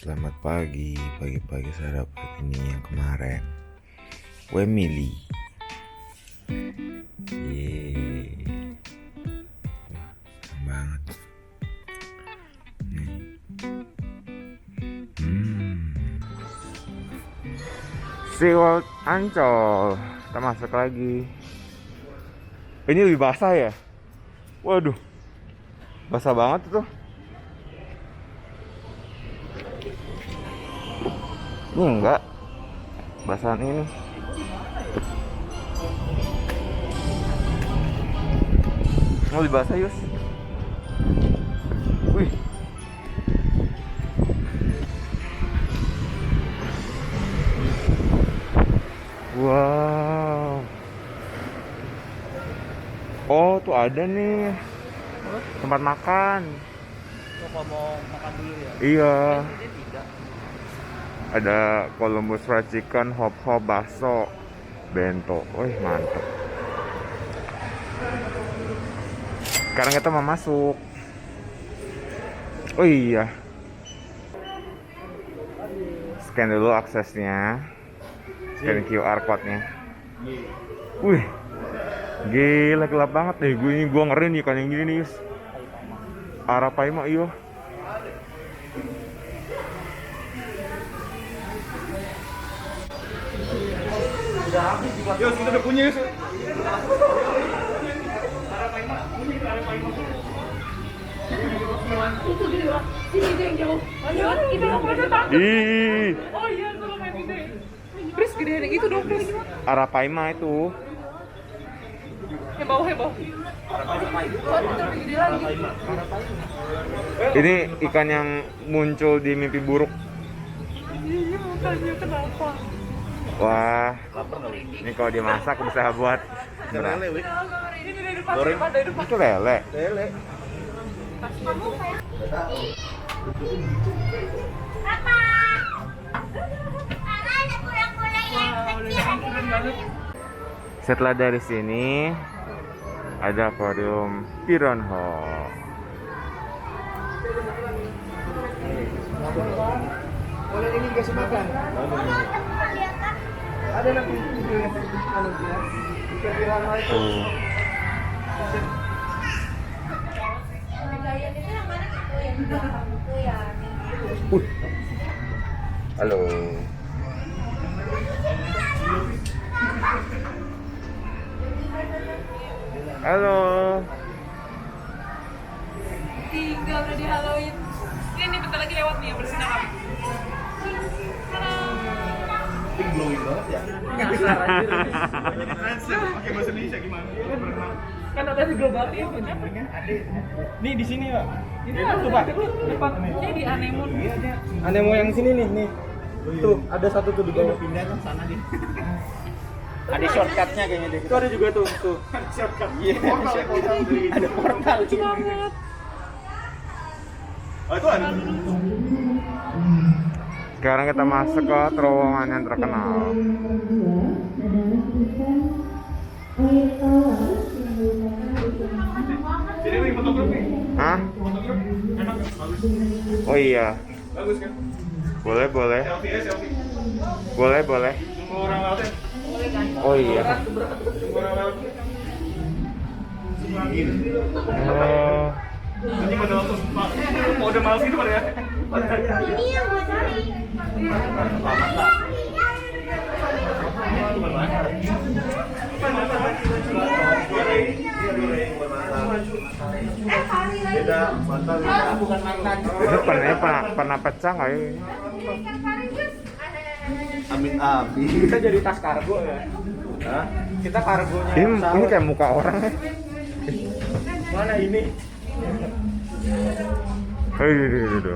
Selamat pagi, pagi-pagi sarapan ini yang kemarin. Wemily. Yeay. Senang banget. Nih. SeaWorld Ancol. Kita masuk lagi. Ini lebih basah ya? Waduh. Basah banget tuh. Ini enggak. Basahan ini. Mau lebih basah, Yus. Wih. Wow. Oh, tuh ada nih tempat makan. Kalau mau makan dulu ya? Iya. Tidak. Ada Columbus Fried Chicken, hop bakso, bento. Wih, mantep. Sekarang kita mau masuk. Oh iya. Scan dulu aksesnya. Scan QR code-nya. Wih. Gila, gelap banget nih. Gue ngeri nih kan yang gini nih, Yus. Arapaima iyo. Yus, kita udah punya Yus. Itu dia, sini yang jauh. Ayo, itu yang pada takut. Ih, Oh iya, kalau main gede. Chris gedean itu dong, Chris. Arapaima itu. Heboh. Oh, itu lebih gede lagi. Ini ikan yang muncul di mimpi buruk. Iya, makanya kenapa? Wah, ini kalau dimasak bisa buat berat. Lele, Ini dari depan, Goreng. dari depan. Itu lele. lele. Kamu kayak Setelah dari sini ada akuarium Piranha. Boleh ini dikasih makan. Ada nanti video yang ikan piranha itu. Tuh. Halo. Halo. tinggal udah dihaloin. Ini bentar lagi lewat nih, bersinar. Ini glowing banget ya. Pakai bahasa Indonesia gimana? Kan ada di global ini. Nih di sini, Pak. Ini tuh, Pak. Depan. Ini di anemon. Anemo yang sini nih. Tuh, ada satu tuh di bawah. Pindah ke sana dia. Ada shortcutnya kayaknya deh. Itu ada juga tuh. Ada shortcut. Iya, ada portal. Lucu banget. Oh, itu ada. Sekarang kita masuk ke terowongan yang terkenal. Jadi ini fotografi. Hah? Enak, bagus. Oh iya. Bagus kan? Boleh. Selfie. Boleh. Tunggu orang laut ya. Oh iya. Tunggu orang laut. Oh. Nanti pada waktu mau udah males gitu pada ya. Ini yang gue cari. Beda mantan. Bukan mantan. Ini pernah pecah nggak ya? ini? Amin. Kita jadi tas kargo ya. Hah? Kita kargonya. Ini kayak muka orang ya. Mana ini?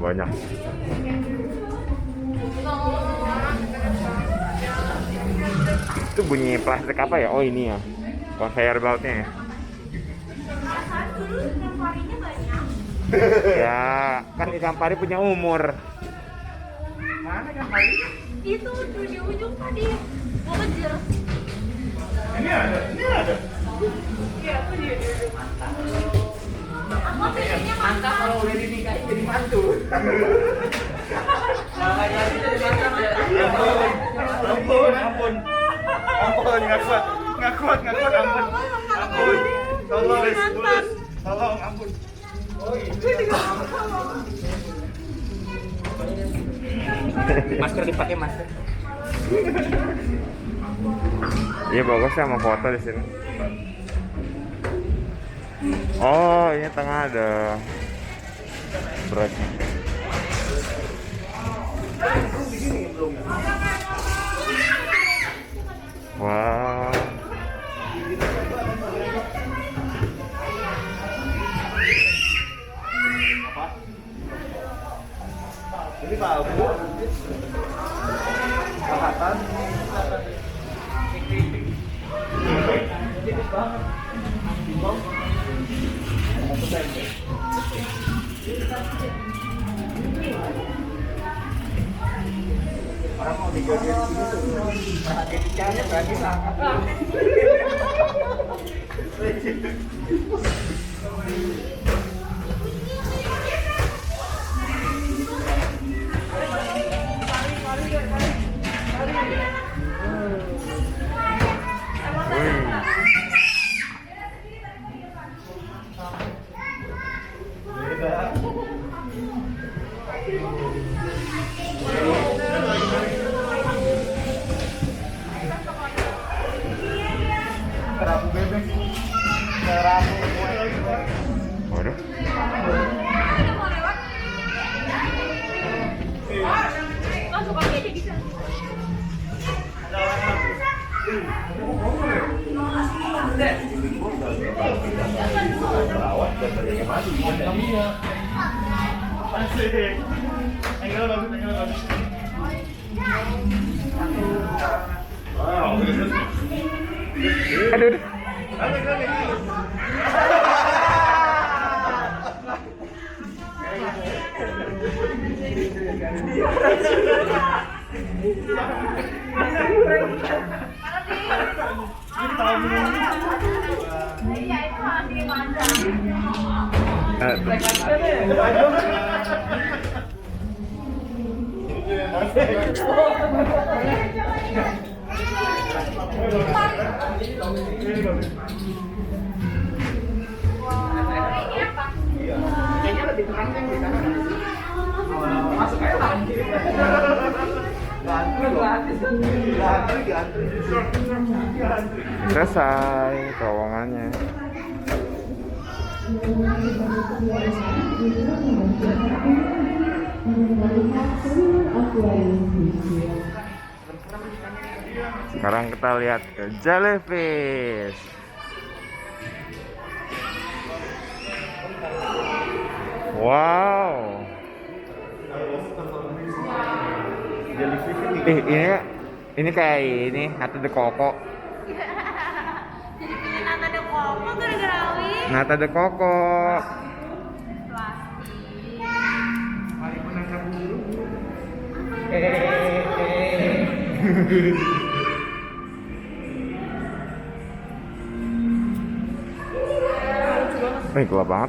Banyak. Itu bunyi plastik apa ya? Oh ini ya, conveyor beltnya ya. Ya, kan ikan pari punya umur. Mana kan tadi? Itu tuh di ujung tadi. Mau kejar. Ini ada. Iya, aku dia. Aku pengennya Mantap kalau udah dinikahin jadi mantu. nih, nggak kuat, ampun, tolong, tulus, tolong, ampun. Masker dipakai masker. Iya bagus ya, mau foto di sini. Oh, ini tengah ada berat. Wah. Ini Pak Abu. Kelihatan. Orang mau dijodohin di sini tuh, karena dia dicari berarti sangat. Kerapu bebek, kerapu Waduh. Langsung pakai aja bisa. Aduh. kayaknya lebih terang yang di sana. Masuk aja lah. Gantri. Selesai terowongannya. Sekarang kita lihat ke jellyfish. Wow. Ini kayak ini Nata de Coco. Jadi punya Nata de Coco gara-gara Awi. Nata de Coco. Gelap banget.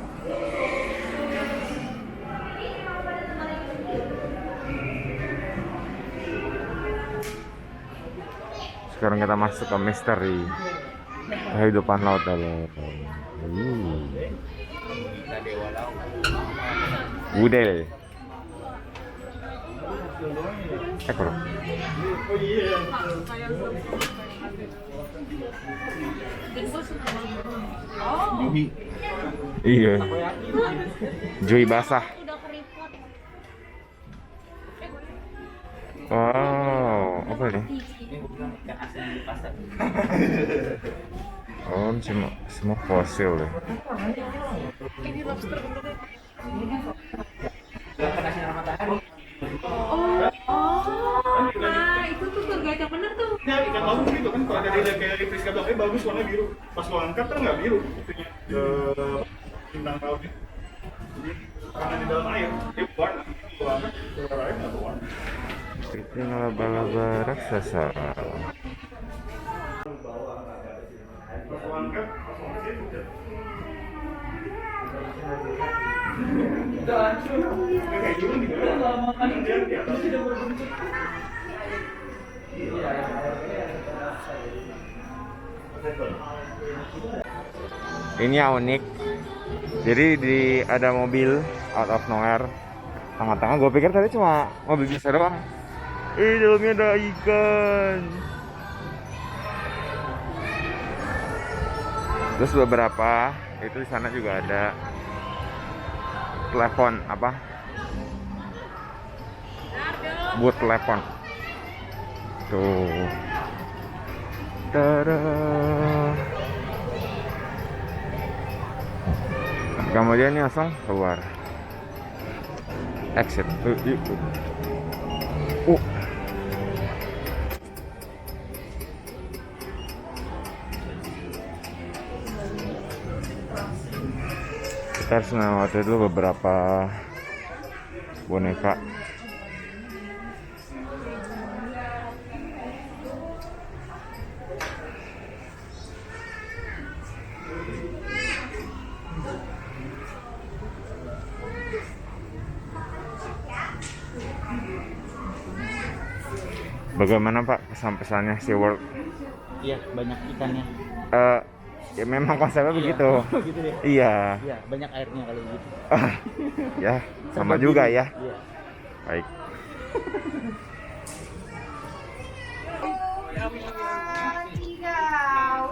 Sekarang kita masuk ke misteri kehidupan laut dalam. Budel. Ekor. Iya. Jui basah. Udah keriput. Wow, apa ini? Oh, ini semua fosil deh. Ini lobster bentuknya. Nah itu tuh surga yang bener tuh. Ya, ikan laut gitu kan, kalau ada kayak fish katanya bagus warna biru. Pas lo angkat kan nggak biru, itunya bintang lautnya. Jadi karena di dalam air, dia warna. Kalau angkat keluar air nggak berwarna. Itu laba-laba raksasa. Pas lo angkat, langsung ke situ. Kayak dulu nih, dia di atas. Ini yang unik. Jadi ada mobil out of nowhere tengah-tengah. Gue pikir tadi cuma mobil biasa doang. Dalamnya ada ikan. Terus beberapa itu di sana juga ada telepon apa? Buat telepon. Tuh. Tada. Kemudian ini langsung keluar. Exit. Kita harus melewati dulu beberapa boneka. Bagaimana Pak pesan-pesannya SeaWorld? Iya, banyak ikannya. Ya memang konsepnya begitu. Gitu deh. Iya. Iya, banyak airnya kalau gitu. Ya, sama juga ya. Iya. Baik.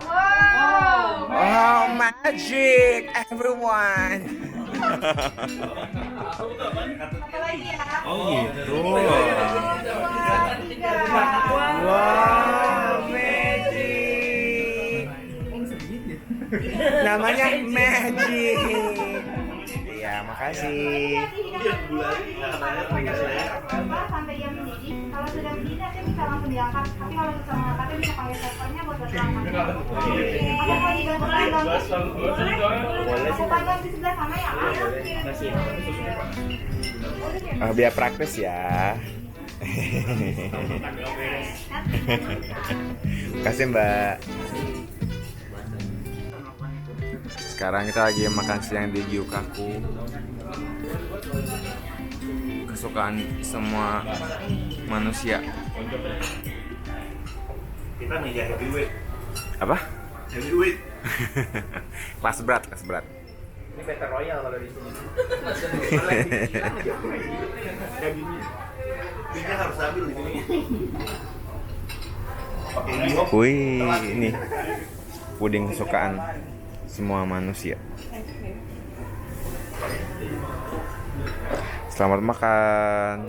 Wow. Oh, magic everyone. Apa lagi ya? Oh gitu. Wow. Wow, magic. Namanya magic. Iya, makasih. Sampai dia mendidih. Kalau sudah mendidih, nanti bisa langsung diangkat. Tapi kalau bisa mengangkatnya, bisa panggil servernya buat bantu angkatnya. Apa mau dibantu panggang? Boleh. Aku panggang di sebelah sana ya, Mas? Biar praktis ya. Kasih Mbak. Sekarang kita lagi makan siang di Gyukaku. Kesukaan semua manusia. Kita meja heavyweight. Apa? Heavyweight. Kelas berat, kelas berat. Ini Battle Royale kalau di sini. Dagingnya. Dagingnya harus stabil di sini. Oke, ini. Wih, ini puding kesukaan semua manusia. Selamat makan.